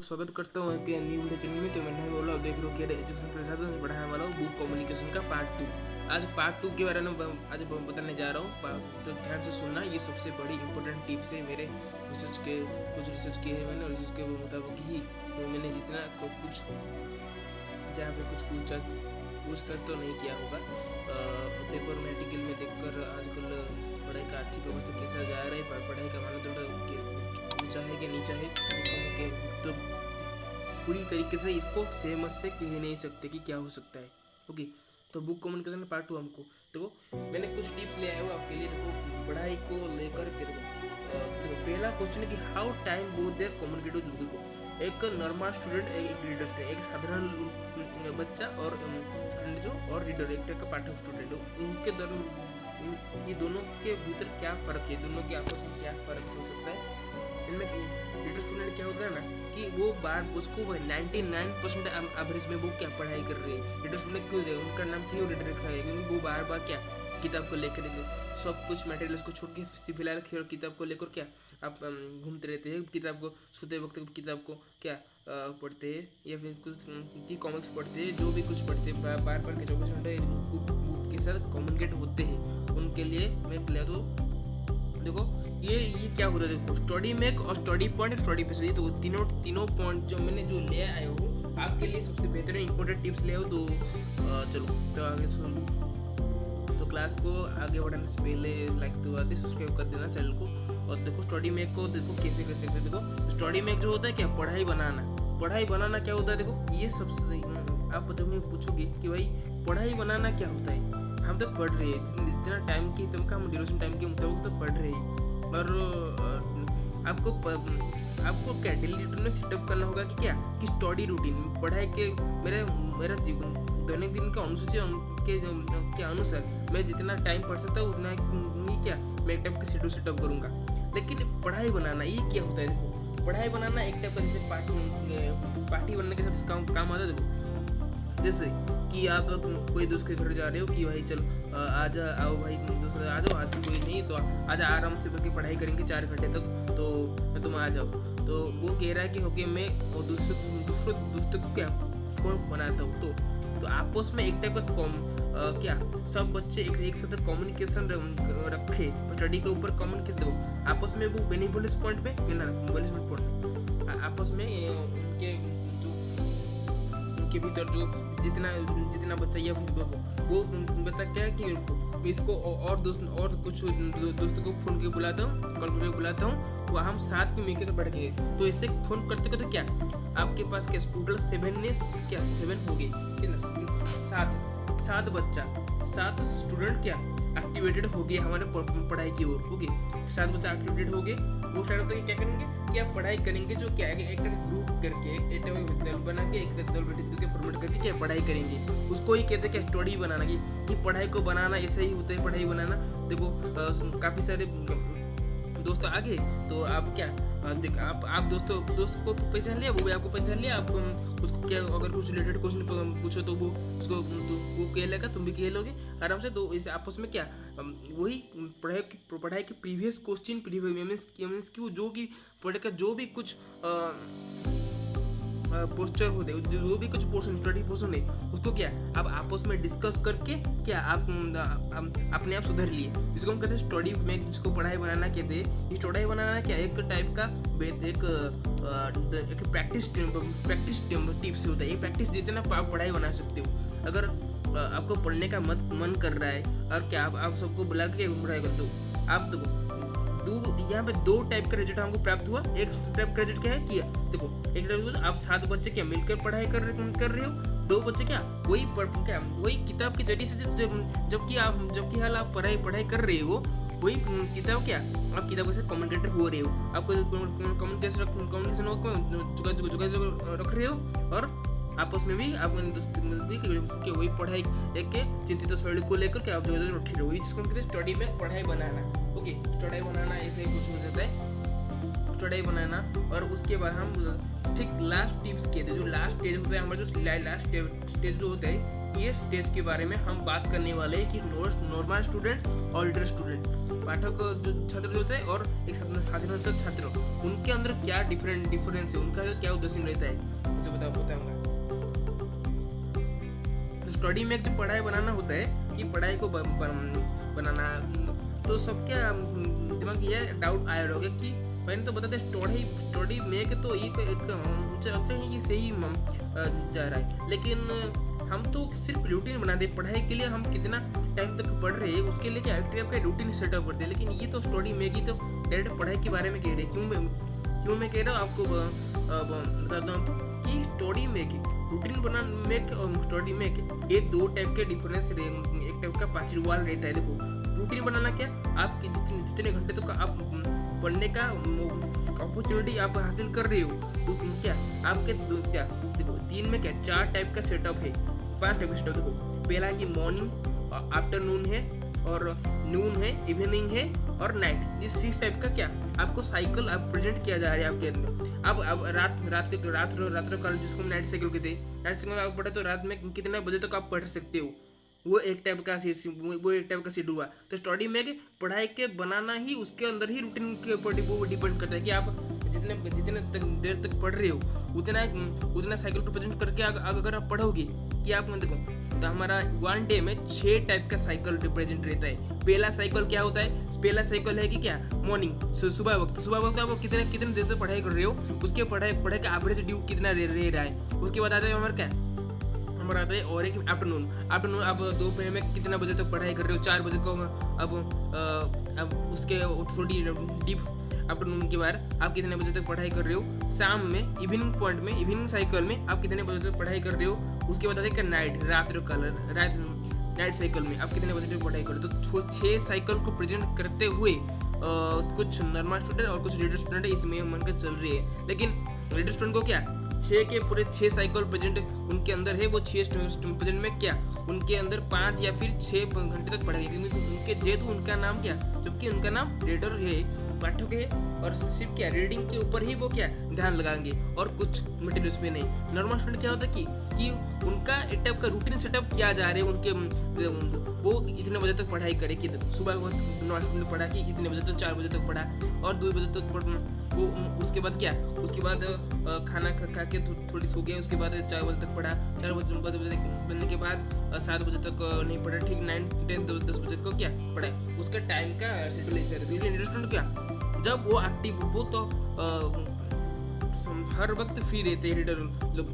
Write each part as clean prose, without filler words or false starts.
स्वागत करता हूँ कि न्यू वीडियो चैनल में। तो मैं नहीं बोला देख रहे हो कि एजुकेशन के साथ पढ़ाने वाला हूँ बुक कम्युनिकेशन का पार्ट 2। आज पार्ट 2 के बारे में आज बताने जा रहा हूँ, तो ध्यान से सुनना। ये सबसे बड़ी इंपॉर्टेंट टिप्स है मेरे रिसर्च के, कुछ रिसर्च किए हैं मैंने, और रिसर्च के मुताबिक ही मैंने जितना कुछ जहाँ पे कुछ पूछ तक तो नहीं किया होगा। पेपर में आर्टिकल में देखकर आजकल पढ़ाई का आर्थिक अवस्था कैसा जा रहा है, पढ़ाई का मानदंड ऊंचा है कि नीचा है, तो पूरी तरीके से इसको सहमत से कह नहीं सकते कि क्या हो सकता है। ओके, तो बुक कम्युनिकेशन पार्ट 2 हमको देखो मैंने कुछ टिप्स ले आया हूँ आपके लिए। देखो पढ़ाई को लेकर के देखो पहला क्वेश्चन है कि how time both there communicative. देखो एक नॉर्मल स्टूडेंट, एक रीडर स्टूडेंट, एक साधारण बच्चा और स्टूडेंट जो और रीडर एक टाइप का पार्ट ऑफ स्टूडेंट हो, इनके ये दोनों के भीतर क्या फ़र्क है, दोनों के आपस में क्या फ़र्क हो सकता है। इनमें रीडर स्टूडेंट क्या होता है ना कि वो बार उसको 99% एवरेज में वो क्या पढ़ाई कर रही है। रीडर स्टूडेंट क्यों है, उनका नाम क्यों रीडर रखा है, क्योंकि वो बार बार क्या किताब को लेकर सब कुछ मटेरियल्स को छोड़ के फिलहाल किताब को लेकर क्या आप घूमते रहते हैं। किताब को सोते वक्त किताब को क्या पढ़ते हैं, या फिर कुछ की कॉमिक्स पढ़ते हैं, जो भी कुछ पढ़ते हैं बार बार के 24 घंटे बुक के साथ कम्युनिकेट होते हैं। उनके लिए मैं ले तो देखो ये क्या होता है। देखो स्टडी मेक और स्टडी पॉइंट, स्टडी पे तो तीनों पॉइंट जो मैंने जो ले आया हूँ आपके लिए सबसे बेहतरीन इंपॉर्टेंट टिप्स ले आओ। तो चलो तो आगे सुन। तो क्लास को आगे बढ़ाने से पहले लाइक तो आते सब्सक्राइब कर देना चैनल को। और देखो स्टडी मेक को देखो कैसे कर सकते हैं। देखो स्टडी मेक जो होता है क्या, पढ़ाई बनाना क्या होता है। देखो ये सबसे आप जब मैं पूछोगे कि भाई पढ़ाई बनाना क्या होता है, हम तो पढ़ रहे हैं जितना टाइम की तब का हम ड्यूरेशन टाइम के मुताबिक तो पढ़ रहे हैं। और आपको क्या डेली रूटीन में सेटअप करना होगा कि क्या कि स्टडी रूटीन पढ़ाई के मेरा जीवन दैनिक दिन का अनुसूची के अनुसार मैं जितना टाइम पढ़ सकता हूँ उतना ही क्या मैं एक टाइप का शेड्यूल सेटअप करूँगा। लेकिन पढ़ाई बनाना ये क्या होता है। देखो पढ़ाई बनाना एक टाइप का जैसे पार्टी बनने के साथ काम आता है। देखो जैसे कि आप कोई दोस्त के घर जा रहे हो कि भाई चल आज आओ भाई दोस्त आ जाओ, आज कोई नहीं तो आज आराम से करके पढ़ाई करेंगे 4 घंटे तक, तो तुम आ जाओ। तो वो कह रहा है कि ओके मैं दूसरे को क्या कौन बनाता हूँ। तो आपस में एक टाइप का क्या सब बच्चे एक साथ कम्युनिकेशन रखे, स्टडी के ऊपर कम्युनिकेशन दो आपस में। वो बेनिफिट पॉइंट पे आपस में उनके भीतर जो जितना बच्चा या वो बता क्या कि उनको इसको और कुछ दोस्तों को फोन के बुलाता हूँ, कॉल करके बुलाता हूँ, वो हम साथ में मिलकर बढ़ गए। तो इससे फोन करते तो क्या आपके पास क्या टोटल 7 हो गए, 7 स्टूडेंट क्या एक्टिवेटेड हो गए हमारे पढ़ाई की ओर। ओके 7 बच्चे एक्टिवेटेड हो गए। वो स्टार्ट होता है क्या करेंगे कि आप पढ़ाई करेंगे, जो क्या है एक ग्रुप करके एक विद्यालय बना के एक विद्यालय प्रमोट करके क्या पढ़ाई करेंगे। उसको ही कहते हैं क्या स्टडी बनाना, कि पढ़ाई को बनाना ऐसे ही होता है। पढ़ाई बनाना देखो काफ़ी सारे दोस्त आ गए तो आप क्या आप दोस्त को पहचान लिया, वो भी आपको पहचान लिया। आप उसको क्या अगर कुछ रिलेटेड क्वेश्चन पूछो तो वो उसको वो कह लेगा, तुम भी कह लोगे आराम से। तो इसे आपस में क्या वही पढ़ाई के प्रीवियस क्वेश्चन प्रीवियस क्यों जो कि पढ़ाई का जो भी कुछ पोस्टर होते जो भी कुछ पोर्शन स्टडी पोर्शन है उसको क्या आप आपस में डिस्कस करके क्या आप अपने आप सुधर लिए। जिसको हम कहते हैं स्टडी में, जिसको पढ़ाई बनाना कहते हैं। ये स्टडी बनाना क्या एक टाइप का एक प्रैक्टिस टिप्स होता है। ये प्रैक्टिस जितना आप पढ़ाई बना सकते हो। अगर आपको पढ़ने का मन कर रहा है और क्या आप सबको बुला के पढ़ाई करते हो, आप देखो यहाँ पे 2 टाइप का रिजल्ट हमको प्राप्त हुआ। एक टाइप का रिजल्ट क्या है किया देखो, एक टाइप आप 7 बच्चे क्या मिलकर पढ़ाई कर रहे हो, 2 बच्चे क्या वही किताब के जरिए से जबकि हाल आप पढ़ाई कर रहे हो, वही किताब क्या आप किताब से कम्युनिकेटर हो रहे हो। आपको कम्युनिकेशन रख रहे हो और आपस में भी आप वही पढ़ाई एक चिंतित शैली को लेकर के आप जगह रखे रहो। जिसको हम कहते हैं स्टडी में पढ़ाई बनाना। ओके स्टडी बनाना ऐसे कुछ हो जाता है, स्टडी बनाना। और उसके बाद हम ठीक लास्ट टिप्स कहते हैं। जो लास्ट स्टेज होता है हमारा, जो लास्ट स्टेज जो होता है ये स्टेज के बारे में हम बात करने वाले हैं कि नॉर्मल स्टूडेंट और रीडर स्टूडेंट, पाठक जो छात्र जो होते हैं और एक साधारण छात्र, उनके अंदर क्या डिफरेंस है, उनका क्या उद्देश्य रहता है, मुझे बताऊंगा। स्टडी में जो पढ़ाई बनाना होता है कि पढ़ाई को बनाना, तो सबके दिमाग ये डाउट आया होगा कि मैंने तो बताते स्टडी में तो एक मुझे लगता है ये सही जा रहा है, लेकिन हम तो सिर्फ रूटीन बनाते हैं। पढ़ाई के लिए हम कितना टाइम तक पढ़ रहे हैं उसके लिए क्या आपका रूटीन सेटअप करते हैं, लेकिन ये तो स्टडी में की तो डायरेक्ट पढ़ाई के बारे में कह रहे हैं। क्यों मैं कह रहा हूँ आपको बताता हूँ कि स्टडी में की रूटीन बनाना और स्टडी में ये दो टाइप के डिफरेंस, एक टाइप का पाचरीवाल रहता है। देखो रूटीन बनाना क्या, आप जितने घंटे तक आप पढ़ने का अपॉर्चुनिटी आप हासिल कर रहे हो, तो क्या आपके क्या देखो दिन में क्या 4 टाइप का सेटअप है, 5 टाइप का सेटअप। देखो पहला है कि मॉर्निंग, आफ्टरनून है और नून है, इवनिंग है और नाइट। ये 6 टाइप का क्या आपको साइकिल आप प्रेजेंट किया जा रहा है आपके अंदर। अब रात काल जिसको हम नाइट साइकिल कहते हैं, नाइट साइकिल आप पढ़े तो रात में कितने बजे तक आप पढ़ सकते हो, वो एक टाइप का शेड्यूल हुआ। तो स्टडी में पढ़ाई के बनाना ही उसके अंदर ही रूटीन के ऊपर डिपेंड करता है कि आप जितने देर तक पढ़ रहे हो उतना साइकिल को प्रेजेंट करके अगर आप पढ़ोगे कि आप देखो तो हमारा 1 डे में 6 टाइप का साइकिल रिप्रेजेंट रहता है। पहला साइकिल क्या होता है, पहला साइकिल है कि क्या मॉर्निंग, सुबह वक्त आप कितने देर तक पढ़ाई कर रहे हो, उसके पढ़ाई का एवरेज ड्यू कितना रह रहा है। उसके बाद आता है हमारा क्या नंबर आता है, और एक आफ्टरनून आप दोपहर में कितना बजे तक पढ़ाई कर रहे हो, 4 बजे को अब उसके थोड़ी डीप आफ्टरनून के बाद आप कितने बजे तक पढ़ाई कर रहे हो। शाम में इवनिंग पॉइंट में, इवनिंग साइकिल में आप कितने बजे तक पढ़ाई कर रहे हो। उसके बाद आता है नाइट, नाइट साइकिल में आप कितने बजे तक पढ़ाई कर रहे हो। तो 6 साइकिल को प्रेजेंट करते हुए कुछ नॉर्मल स्टूडेंट और कुछ रीडर स्टूडेंट इसमें मन के चल रही है, लेकिन रीडर स्टूडेंट को क्या 6 साइकिल प्रेजेंट उनके अंदर है। वो 6 प्रेजेंट में क्या उनके अंदर 5 या फिर 6 घंटे तक पढ़ाई, क्योंकि उनके जेहेतु उनका नाम क्या, जबकि उनका नाम रीडर है, पाठक है, और सिर्फ क्या रीडिंग के ऊपर ही वो क्या ध्यान लगाएंगे और कुछ मटेरियल्स में नहीं। नॉर्मल स्टूडेंट क्या होता है कि उनका एक टाइप का रूटीन सेटअप किया जा रहा है, उनके वो इतने बजे तक पढ़ाई करे कि सुबह को नॉर्मल स्टूडेंट पढ़ा कि इतने बजे तक 4 बजे तक पढ़ा और 2 बजे तक वो उसके बाद क्या उसके बाद खाना खा के थोड़ी सो गया, उसके बाद 4 बजे तक पढ़ा, 4 बजे बनने के बाद 7 बजे तक नहीं पढ़ा, ठीक 9, 10, 10 बजे को क्या पढ़ा। उसका टाइम का शेड्यूल ऐसे रहता है। स्टूडेंट क्या जब वो एक्टिव वो तो हर वक्त फ्री रहते हैं रीडर लोग,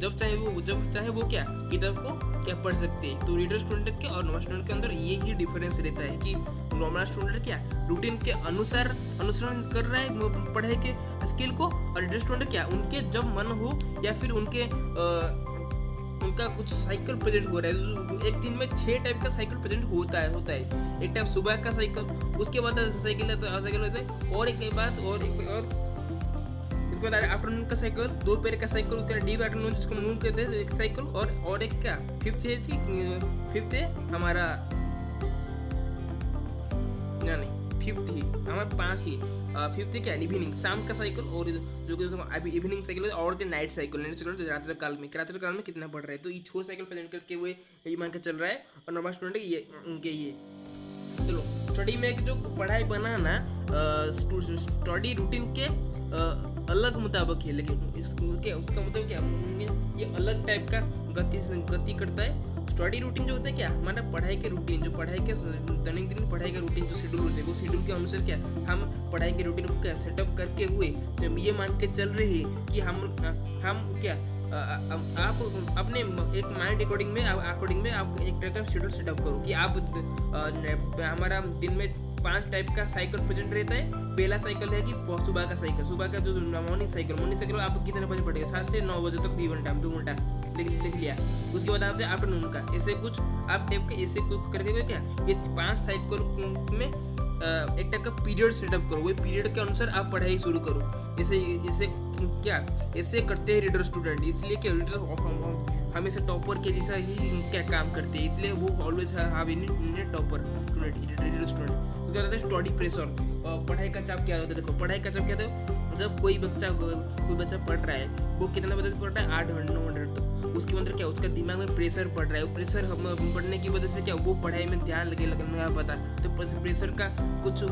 जब चाहे वो क्या किताब को क्या पढ़ सकते हैं। तो रीडर स्टूडेंट के और नॉर्मल स्टूडेंट के अंदर ये ही डिफरेंस रहता है कि नॉर्मल स्टूडेंट क्या रूटीन के अनुसरण कर रहा है पढ़ाई के स्किल को, और रीडर स्टूडेंट क्या उनके जब मन हो या फिर उनका कुछ साइकिल प्रेजेंट हो रहा है। एक दिन में 6 टाइप का साइकिल प्रेजेंट होता है। एक टाइप सुबह का साइकिल, उसके बाद साइकिल होता है, और इसके बाद आफ्टरनून का साइकिल, दोपहर का साइकिल, उसके डीप आफ्टरनून जिसको नून कहते हैं एक साइकिल, और एक क्या फिफ्थ है हमारा फिफ्थ ही हमारे 5 ही फिफ्थ क्या इवनिंग शाम का साइकिल, और जो कि अभी इवनिंग साइकिल और के नाइट साइकिल रात्रि काल में कितना पढ़ रहे हैं। तो ये 6 साइकिल प्रेजेंट करके हुए ये मान के चल रहा है। और नॉर्मल स्टूडेंट ये उनके ये चलो स्टडी में जो पढ़ाई बनाना स्टडी रूटीन के अलग मुताबिक है, लेकिन उसका मतलब क्या ये अलग टाइप का गति करता है। स्टडी रूटीन जो होता है क्या हमारा पढ़ाई के रूटीन, जो पढ़ाई के दैनिक दिन पढ़ाई का रूटीन जो शेड्यूल होते हैं, वो शेड्यूल के अनुसार क्या हम पढ़ाई के रूटीन को क्या सेटअप करके हुए जब ये मान के चल रहे हैं कि हम क्या आप अपने एक माइंड अकॉर्डिंग में आप एक तरह का शेड्यूल सेटअप करो कि आप हमारा दिन में 5 टाइप का साइकिल प्रेजेंट रहता है। पहला साइकिल है कि सुबह का साइकिल, सुबह का जो मॉर्निंग साइकिल आप कितने बजे पढ़ेगा, 7 से 9 बजे तक 2 घंटा लिख लिया। उसके बाद आप आफ्टरनून का ऐसे कुछ आप टाइप का ऐसे कुछ करके क्या ये 5 साइकिल में एक टाइप का पीरियड सेटअप करो, वो पीरियड के अनुसार आप पढ़ाई शुरू करो। ऐसे करते हैं रीडर स्टूडेंट, इसलिए क्या रीडर हमेशा टॉपर के जैसा ही क्या काम करते हैं, इसलिए वो always have in topper student reader student. तो क्या होता है स्टडी प्रेशर, पढ़ाई का चाप क्या होता है। देखो पढ़ाई का चाप क्या होता है, जब कोई बच्चा पढ़ रहा है वो कितना बजे पढ़ रहा है 8 घंटे 9 घंटे तक, उसके अंदर क्या उसका दिमाग में प्रेशर पड़ रहा है, वो प्रेशर पड़ने की वजह से क्या वो पढ़ाई में ध्यान लगना पाता। तो प्रेशर का कुछ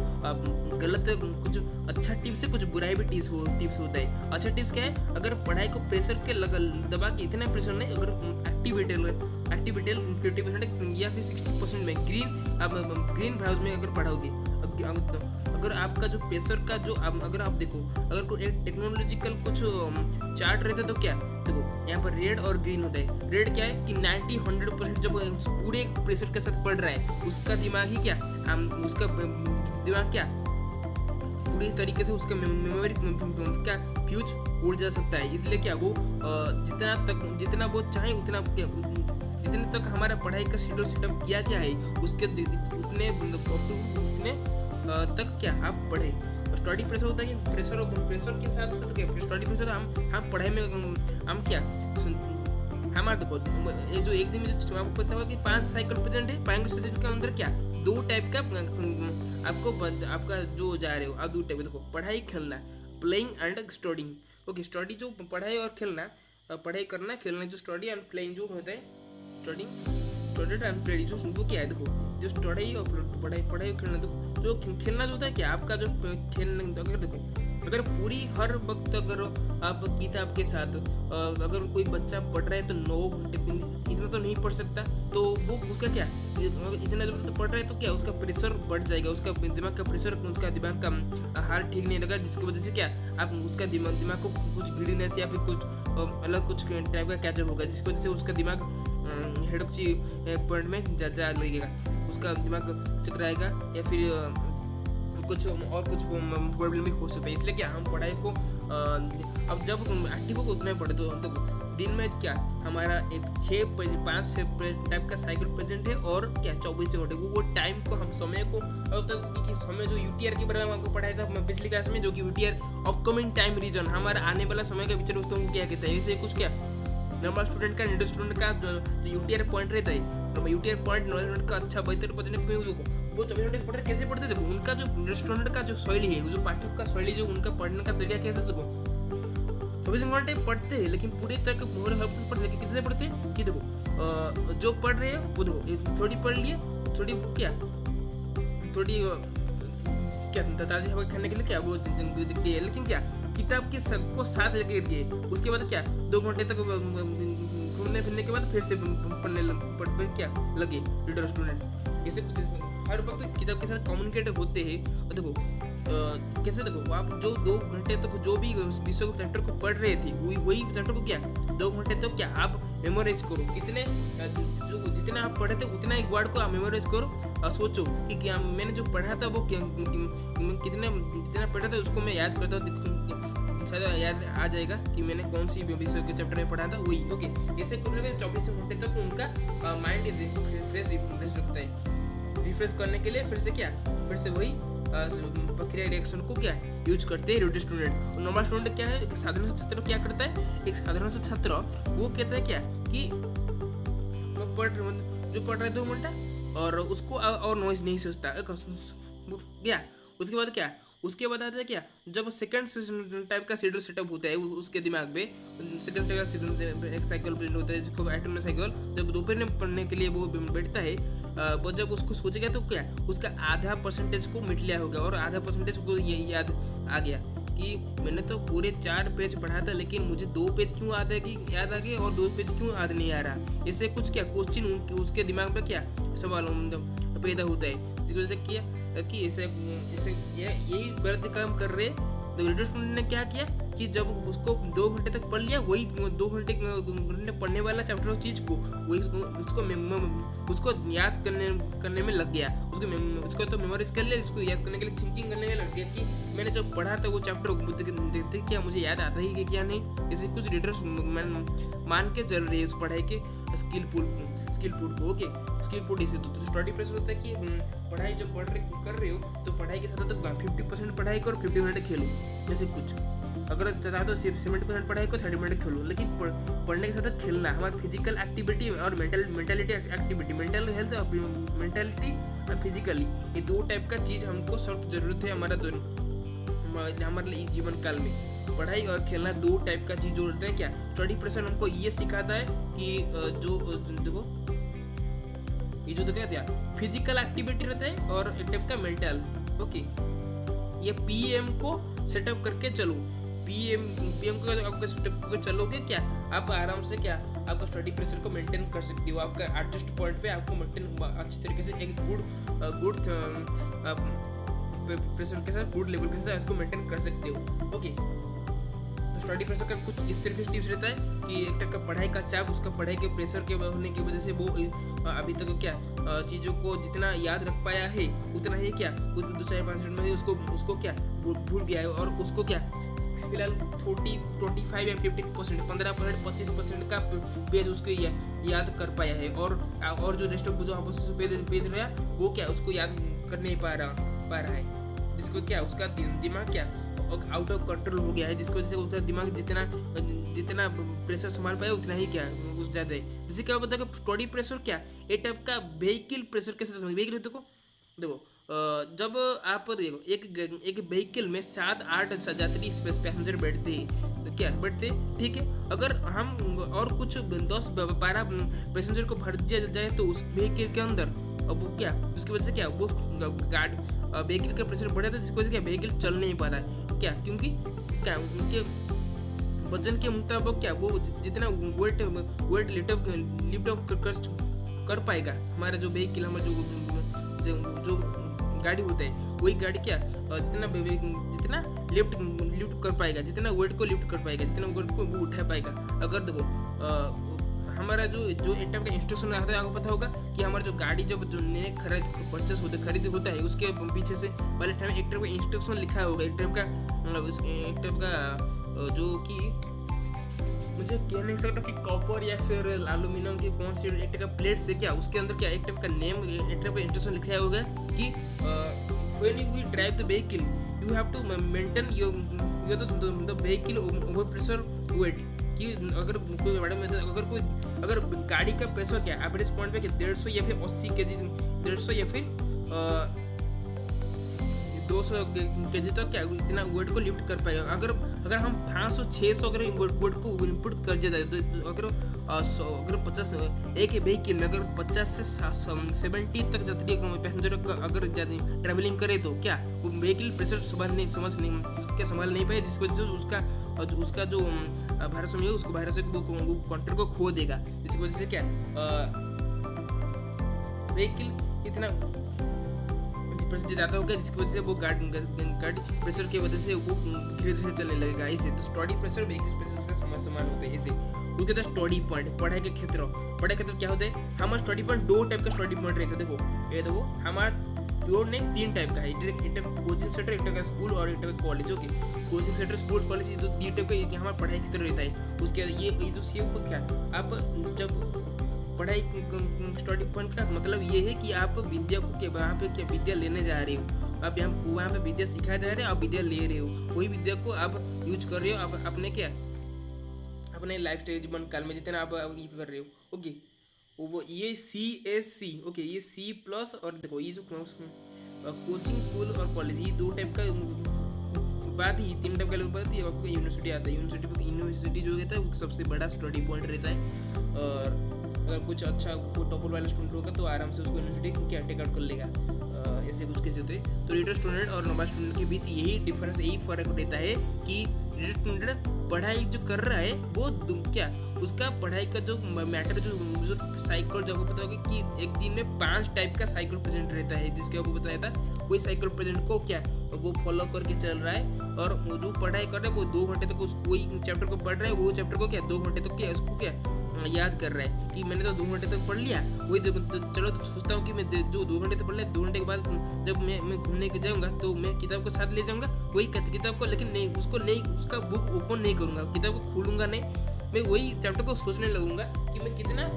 गलत कुछ अच्छा टिप्स है, कुछ बुराई भी टिप्स होता है। अच्छा टिप्स क्या है, अगर पढ़ाई को प्रेशर के दबा के, इतना प्रेशर नहीं, अगर एक्टिविटी 50% या फिर 60% में ग्रीन ब्राउज में अगर पढ़ोगे, अगर आपका जो प्रेशर का जो अगर आप देखो, अगर कोई एक टेक्नोलॉजिकल कुछ चार्ट रहता है तो क्या देखो यहाँ पर रेड और ग्रीन होता है। रेड क्या है कि 90-100% जब पूरे प्रेशर के साथ पढ़ रहा है, उसका दिमाग ही क्या उसका दिमाग क्या पूरी तरीके से उसका मेमोरी का फ्यूज उड़ जा सकता है। इसलिए क्या वो जितना वो चाहे उतना जितने तक हमारा पढ़ाई का शेड्यूल सेटअप किया गया है उसके उतने तक क्या आप पढ़े। स्टडी प्रेशर होता है कि प्रेशर के साथ तो क्या स्टडी प्रेशर हम पढ़ाई में हम क्या हमारा देखो ये जो एक दिन में जो आपको पता होगा कि 5 साइकिल प्रेजेंट है। 5 साइकिल के अंदर क्या 2 टाइप का आपका जो जा रहे हो आप 2 टाइप देखो, पढ़ाई खेलना, playing and studying. Okay, study जो पढ़ाई और खेलना, पढ़ाई करना खेलना, जो स्टडी एंड प्लेइंग जो होता है स्टडी एंड प्लेइंग जो वो क्या है देखो, जो स्टडी और पढ़ाई खेलना देखो, जो खेलना जो होता है क्या आपका जो खेलना, अगर देखो अगर पूरी हर वक्त अगर आप किताब के साथ अगर कोई बच्चा पढ़ रहा है तो 9 घंटे इतना तो नहीं पढ़ सकता, तो वो उसका क्या इतना जब तो पढ़ रहा है तो क्या उसका प्रेशर बढ़ जाएगा, उसका दिमाग का प्रेशर, उसका दिमाग का हाल ठीक नहीं लगा, जिसकी वजह से क्या आप उसका दिमाग को कुछ गिडीनेस या फिर कुछ अलग कुछ टाइप का कैचअप होगा, जिसकी वजह से उसका दिमाग हेडोक्सी पॉइंट में जा लगेगा, उसका दिमाग चकराएगा या फिर कुछ और कुछ प्रॉब्लम भी हो सकता है। इसलिए क्या हम पढ़ाई को अब जब एक्टिव को उतना पढ़े तो दिन में क्या हमारा एक 5 टाइप का साइकिल प्रेजेंट है और क्या 24 घंटे वो टाइम को हम समय को अब तक समय जो यूटीआर के बारे में आपको पढ़ाया था पिछली क्लास में, जो कि यूटीआर अपकमिंग टाइम रीजन हमारा आने वाला समय का विचार उसको क्या कहता है। इसे कुछ क्या नॉर्मल स्टूडेंट का इंटर स्टूडेंट का जो यूटीआर पॉइंट रहता है, यूटीआर पॉइंट नॉर्मल स्टूडेंट का अच्छा बेहतर पढ़ने क्यों देखो वो 24 घंटे पढ़ रहे कैसे पढ़ते देखो, उनका जो स्टूडेंट का जो शैली है, जो पाठक का शैली, जो उनका पढ़ने का तरीका कैसे देखो 24 घंटे पढ़ते हैं लेकिन पूरे तक पूरे हफ्ते से पढ़ते हैं। कितने पढ़ते हैं कि देखो जो पढ़ रहे हैं वो देखो थोड़ी पढ़ लिए, थोड़ी क्या ताज़ी हवा खाने के लिए क्या वो दिए, लेकिन क्या किताब के सबको साथ लेके दिए। उसके बाद क्या 2 घंटे तक घूमने फिरने के बाद फिर से पढ़ने क्या लगे रीडर स्टूडेंट। इसे हर वक्त किताब के साथ कम्युनिकेट होते हैं। और देखो कैसे देखो आप जो 2 घंटे तक जो भी विषय को चैप्टर को पढ़ रहे थे वही चैप्टर को क्या 2 घंटे तक क्या आप मेमोराइज करो, कितने जो जितना आप पढ़े थे उतना एक वर्ड को आप मेमोराइज करो। सोचो कि क्या मैंने जो पढ़ा था वो जितना पढ़ा था उसको मैं याद करता हूँ, शायद याद आ जाएगा कि मैंने कौन सी विषय के चैप्टर में पढ़ा था वही। ओके, ऐसे करोगे 24 घंटे तक उनका माइंड फ्रेश रखता है। रिफ्रेश करने के लिए फिर से वही प्रक्रिया रिएक्शन को क्या यूज करते हैं रीडर स्टूडेंट। और नॉर्मल स्टूडेंट क्या है, एक साधारण सा छात्र क्या करता है, एक साधारण सा छात्र वो कहता है क्या कि जो पढ़ रहे 2 घंटा और उसको और नॉइज नहीं सोचता क्या। उसके बाद आता है क्या जब सेकंड टाइप का शेड्यूल सेटअप होता है उसके दिमाग में, सेकंड टाइप का एक साइकिल प्रिंट होता है जिसको एटोमिक साइकिल, जब दोपहर में पढ़ने के लिए वो बैठता है वो जब उसको सोचेगा तो क्या उसका आधा परसेंटेज को मिट लिया होगा और आधा परसेंटेज को ये याद आ गया कि मैंने तो पूरे 4 पेज पढ़ा था लेकिन मुझे 2 पेज क्यों याद आ गए और 2 पेज क्यों याद नहीं आ रहा। इससे कुछ क्या क्वेश्चन उसके दिमाग में क्या सवाल पैदा होता है, जिसकी वजह से क्या कि इसे यही गलत काम कर रहे। तो रीडर स्टूडेंट ने क्या किया कि जब उसको 2 घंटे तक पढ़ लिया, वही 2 घंटे पढ़ने वाला चैप्टर चीज को वही उसको याद करने में लग गया, उसको तो मेमोराइज कर लिया, इसको याद करने के लिए थिंकिंग करने में लग गया कि मैंने जब पढ़ा था वो चैप्टर देखते क्या मुझे याद आता ही कि क्या नहीं। इसे कुछ रीडर्स मान के चल रही है उस पढ़ाई के स्किल पुट को। ओके, स्किल पुट इसे तो स्टडी प्रेशर होता है कि पढ़ाई जब कर रहे हो तो पढ़ाई के साथ तो 50% पढ़ाई करो, 50% खेलो। जैसे कुछ अगर चाहते तो 70% पढ़ाई को 30% खेलो, लेकिन पढ़ने के साथ खेलना हमारी फिजिकल एक्टिविटी और मेंटलिटी एक्टिविटी, मेंटल हेल्थ और मेंटलिटी और फिजिकली, ये 2 टाइप का चीज़ हमको सख्त जरूरत है हमारे लिए जीवन काल में। पढ़ाई और खेलना दो टाइप का चीज जो होता है। क्या स्टडी प्रेशर हमको ये सिखाता है कि जो देखो ये जो देखा क्या फिजिकल एक्टिविटी रहता है और एक टाइप का मेंटल। ओके, ये पीएम को सेटअप करके चलो, पीएम को आपका सेटअप करके चलोगे क्या आप आराम से क्या आपका स्टडी प्रेशर को मेंटेन कर सकते हो। आपका एडजस्ट पॉइंट पे आपको मेंटेन अच्छी तरीके से एक गुड प्रेशर के साथ गुड लेवल के साथ इसको मेंटेन कर सकते हो। ओके, स्टडी प्रेशर का कुछ इस तरीके से टिप्स रहता है कि एक टाइप का पढ़ाई का चाप, उसका पढ़ाई के प्रेशर के होने की वजह से वो अभी तक क्या चीज़ों को जितना याद रख पाया है उतना ही क्या 2-4-5 मिनट में उसको क्या भूल गया है, और उसको क्या फिलहाल 25 या 15%, 15%, 25% का पेज उसको याद कर पाया है, और जो रेस्ट ऑफ जो पेज रहा वो क्या उसको याद कर नहीं पा रहा है, जिसको क्या उसका दिमाग क्या आउट ऑफ कंट्रोल हो गया है, जिसकी वजह से उसका दिमाग जितना प्रेशर संभाल पाया उतना ही क्या उस ज़्यादा है। जैसे क्या बताया स्टडी प्रेशर क्या एक टाइप का व्हीकल प्रेशर कैसे व्हीकल देखो जब आप देखो एक व्हीकल में 7-8 यात्री पैसेंजर बैठते हैं तो क्या बैठते ठीक है, अगर हम और कुछ 10-12 पैसेंजर को भर दिया जाए तो उस व्हीकल के अंदर अब वो क्या उसकी वजह से क्या वो व्हीकल का प्रेशर बढ़ा था, जिसकी वजह से क्या व्हीकल चल नहीं पाता है क्या, क्योंकि क्या उनके वजन के मुताबिक क्या वो जितना वेट लिफ्ट कर पाएगा हमारा जो व्हीकल हमारा जो गाड़ी होता है वही गाड़ी क्या जितना लिफ्ट कर पाएगा, जितना वेट को लिफ्ट कर पाएगा, जितना वेट को वो उठा पाएगा। अगर देखो हमारा जो एक टाइप का इंस्ट्रक्शन आता है आपको पता होगा कि हमारा जो गाड़ी जब जो नए खरीद होता है उसके पीछे से वाले टाइम एक टाइप का इंस्ट्रक्शन लिखा होगा, एक टाइप का जो कि मुझे कह नहीं सकता कि कॉपर या फिर एल्यूमिनियम की कौन सी एक टाइप का प्लेट से क्या उसके अंदर क्या एक टाइप का नेम एक टाइप का इंस्ट्रक्शन लिखा होगा कि when you drive the vehicle you have to maintain the vehicle over pressure weight, कि अगर गाड़ी का प्रेशर क्या एवरेज पॉइंट पे 150 या फिर 80 kg 150 या फिर 200 kg तक क्या इतना वेट को लिफ्ट कर पाएगा। अगर हम 500-600 अगर वेट को इनपुट कर दिया जाए तो अगर 50 एक व्हीकल में अगर 50 से 70 तक जाती पैसेंजर अगर ट्रैवलिंग करे तो क्या वो व्हीकल प्रेशर संभाल नहीं पाए, जिसकी वजह से उसका जो भारत में उसको भारत से वो कंट्रोल को खो देगा, जिसकी वजह से क्या व्हीकल इतना प्रेशर ज़्यादा होगा, जिसकी वजह से वो गाड़ी प्रेशर की वजह से वो धीरे धीरे चलने लगेगा। इसे तो स्टडी प्रेशर व्हीकल प्रेशर से समान होते हैं। इसे उसके बाद स्टडी पॉइंट पढ़ाई के क्षेत्र क्या होता है, हमारा स्टडी पॉइंट दो टाइप का स्टडी पॉइंट रहता है। देखो ये देखो हमारा दो नहीं 3 टाइप का है, एक टाइप कोचिंग सेंटर, एक टाइप का स्कूल और एक टाइप का college. Okay, coaching centre school college ये तो 3 टाइप का हमारा पढ़ाई के क्षेत्र रहता है। उसके ये जो सी क्या आप जब पढ़ाई स्टडी पॉइंट का मतलब ये है कि आप विद्या को वहाँ पे क्या विद्या लेने जा रहे हो, आप यहाँ वहाँ पे विद्या सिखाया जा रहा है, आप विद्या ले रहे हो, वही विद्या को आप यूज कर रहे हो आप अपने क्या अपने लाइफ स्टाइल जीवन काल में जितना आप ये कर रहे हो। ओके, वो ये CSC ओके ये C+ और देखो ये जो कोचिंग स्कूल और कॉलेज ये 2 टाइप का बात ही 3 टाइप का लोग बात ही आपको यूनिवर्सिटी आता है। यूनिवर्सिटी जो रहता है वो सबसे बड़ा स्टडी पॉइंट रहता है, और अगर कुछ अच्छा टॉपर वाला स्टूडेंट होगा तो आराम से उसको यूनिवर्सिटी क्या टेक आउट कर लेगा। ऐसे कुछ केस होते हैं। तो रीडर स्टूडेंट और नॉर्मल स्टूडेंट के बीच यही डिफरेंस यही फर्क रहता है कि रीडर स्टूडेंट पढ़ाई जो कर रहा है वो क्या उसका पढ़ाई का जो मैटर जो साइकिल जो आपको पता होगा कि एक दिन में 5 टाइप का साइकिल प्रेजेंट रहता है, जिसके आपको बताया था वही साइकिल प्रेजेंट को क्या वो फॉलो करके चल रहा है, और वो जो पढ़ाई कर रहा है वो 2 घंटे तक वही चैप्टर को पढ़ रहा है, वो चैप्टर को क्या 2 घंटे तक क्या उसको क्या याद कर रहा है कि मैंने तो 2 घंटे तक पढ़ लिया। वही चलो तो सोचता हूँ कि मैं जो 2 घंटे तक पढ़ लिया 2 घंटे के बाद जब मैं घूमने के जाऊँगा तो मैं किताब को साथ ले जाऊँगा वही किताब को, लेकिन नहीं उसका बुक ओपन नहीं करूँगा, किताब को खोलूँगा नहीं, मैं वही चैप्टर को सोचने लगूंगा कि मैं कितना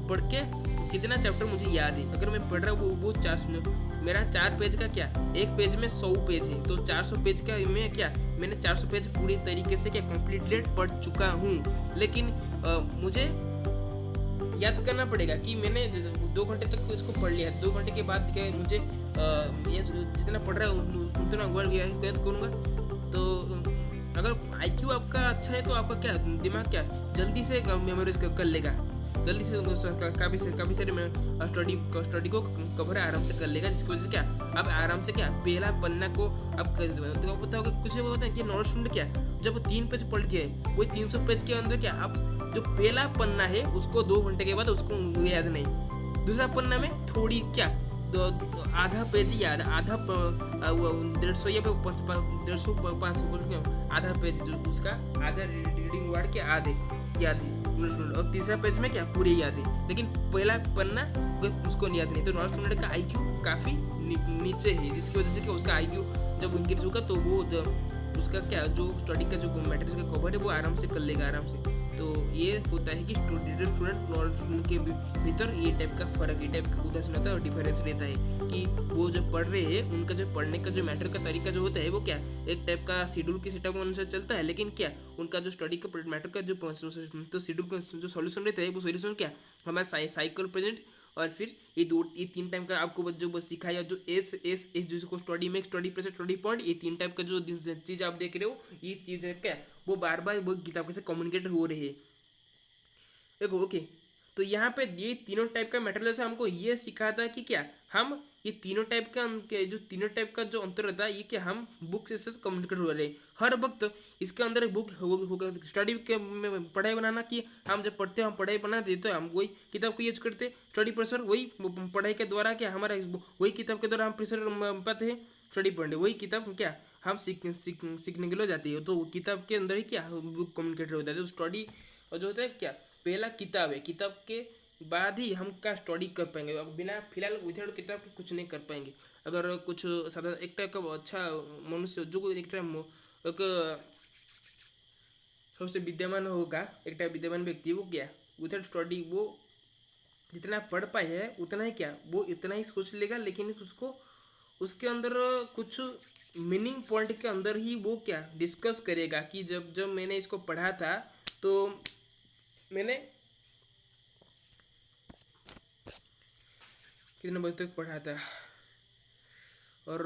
पढ़ के कितना चैप्टर मुझे याद है। अगर मैं पढ़ रहा हूँ वो मेरा 4 पेज का क्या एक पेज में 100 पेज है, तो 400 पेज का मैं क्या मैंने 400 पेज पूरी तरीके से क्या कम्प्लीटली पढ़ चुका हूँ, लेकिन मुझे याद करना पड़ेगा कि मैंने 2 घंटे तक इसको पढ़ लिया, 2 घंटे के बाद क्या मुझे ये जितना पढ़ रहा है उतना वर्ड याद करूँगा। तो अगर आईक्यू आपका अच्छा है तो आपका क्या दिमाग क्या जल्दी से मेमोराइज कर लेगा, जल्दी से काफ़ी सारे स्टडी को कवर आराम से कर लेगा, जिसकी वजह से क्या आप आराम से क्या पहला पन्ना को आप तो पता होगा कुछ वो होता है कि नॉर्मल स्टूडेंट क्या जब 3 पेज पढ़ के वही 300 पेज के अंदर क्या आप जो पहला पन्ना है उसको 2 घंटे के बाद उसको याद नहीं, दूसरा पन्ना में थोड़ी क्या आधा पेज याद, आधा 150 या 150 आधा पेज जो उसका आधा रीडिंग वर्ड के आधे याद है, और तीसरा पेज में क्या पूरे याद है, लेकिन पहला पन्ना उसको नहीं याद नहीं। तो नॉन स्टूडेंट का आईक्यू काफ़ी नीचे है, जिसकी वजह से क्या उसका आईक्यू जब इंक्रीज होगा तो वो उसका क्या जो स्टडी का जो मटेरियल का कवर है वो आराम से कर लेगा आराम से। तो ये होता है कि स्टूडेंट नॉन स्टूडेंट के भीतर ये टाइप का फर्क, ये टाइप का उदाहरण होता है और डिफरेंस रहता है कि वो जो पढ़ रहे हैं उनका जो पढ़ने का जो मैटर का तरीका जो होता है वो क्या एक टाइप का शेड्यूल के सेटअप अनुसार चलता है, लेकिन क्या उनका जो स्टडी का मैटर का जो तो शेड्यूल का जो सॉल्यूशन रहता है वो सॉल्यूशन क्या हमारा साइकिल प्रेजेंट और फिर ये 3 टाइप का आपको जो बस सिखाया जो एस जिसको study make study present study point, ये 3 टाइप का जो चीज़ आप देख रहे हो ये चीज़ है क्या वो बार बार वो किताब से कम्युनिकेट हो रही है। देखो ओके, तो यहाँ पे ये तीनों टाइप का मटेरियल से हमको ये सिखाता है कि क्या हम ये तीनों टाइप का जो तीनों टाइप का जो अंतर रहता है ये कि हम बुक से कम्युनिकेट हो रहे हैं हर वक्त। इसके अंदर बुक होगा स्टडी के में पढ़ाई बनाना कि हम जब पढ़ते हैं हम पढ़ाई बनाते तो हम वही किताब को यूज करते, स्टडी प्रेशर वही पढ़ाई के द्वारा क्या हमारा वही किताब के द्वारा हम प्रेशर पाते हैं, स्टडी पढ़ने वही किताब क्या हम सीखने के लिए जाते हैं, तो किताब के अंदर ही क्या बुक कम्युनिकेट होता है। तो स्टडी जो होता है क्या पहला किताब है, किताब के बाद ही हम क्या स्टडी कर पाएंगे, अब बिना फिलहाल विदाउट किताब के कुछ नहीं कर पाएंगे। अगर कुछ साधारण एक टाइप का अच्छा मनुष्य जो कोई एक टाइप एक सबसे विद्यमान होगा एक टाइप विद्यमान व्यक्ति वो क्या विदाउट स्टडी वो जितना पढ़ पाए है उतना ही क्या वो इतना ही सोच लेगा, लेकिन उसको उसके अंदर कुछ मीनिंग पॉइंट के अंदर ही वो क्या डिस्कस करेगा कि जब जब मैंने इसको पढ़ा था तो मैंने कितने बजे तक पढ़ा था, और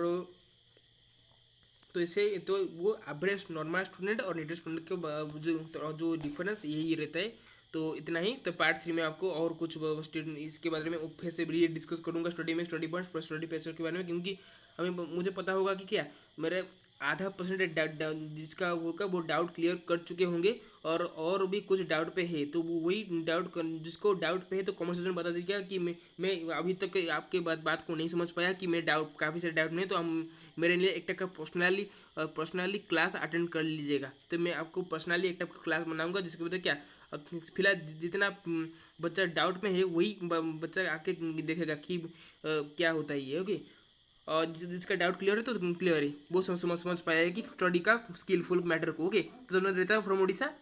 तो इसे तो वो एवरेज नॉर्मल स्टूडेंट और नेटिव स्टूडेंट के जो डिफरेंस यही रहता है। तो इतना ही, तो पार्ट 3 में आपको और कुछ स्टूडेंट इसके बारे में फिर से भी डिस्कस करूंगा स्टडी में study points plus study pressure के बारे में, क्योंकि हमें मुझे पता होगा कि क्या मेरे आधा परसेंट जिसका होगा वो डाउट क्लियर कर चुके होंगे और भी कुछ डाउट पे है, तो वो वही डाउट जिसको डाउट पे है तो कमेंट सेक्शन में बता दीजिएगा कि मैं अभी तक आपके बात को नहीं समझ पाया कि मैं डाउट काफ़ी सारे डाउट नहीं, तो हम मेरे लिए एक टाइप का पर्सनली क्लास अटेंड कर लीजिएगा। तो मैं आपको पर्सनली एक टाइप का क्लास बनाऊंगा जिसके वजह क्या फिलहाल जितना बच्चा डाउट में है वही बच्चा आके देखेगा कि क्या होता है ये ओके, और जिसका डाउट क्लियर है तो क्लियर है वो समझ पाएगा कि स्टडी का स्किलफुल मैटर को ओके। तो रहता है फ्रॉम ओडिशा।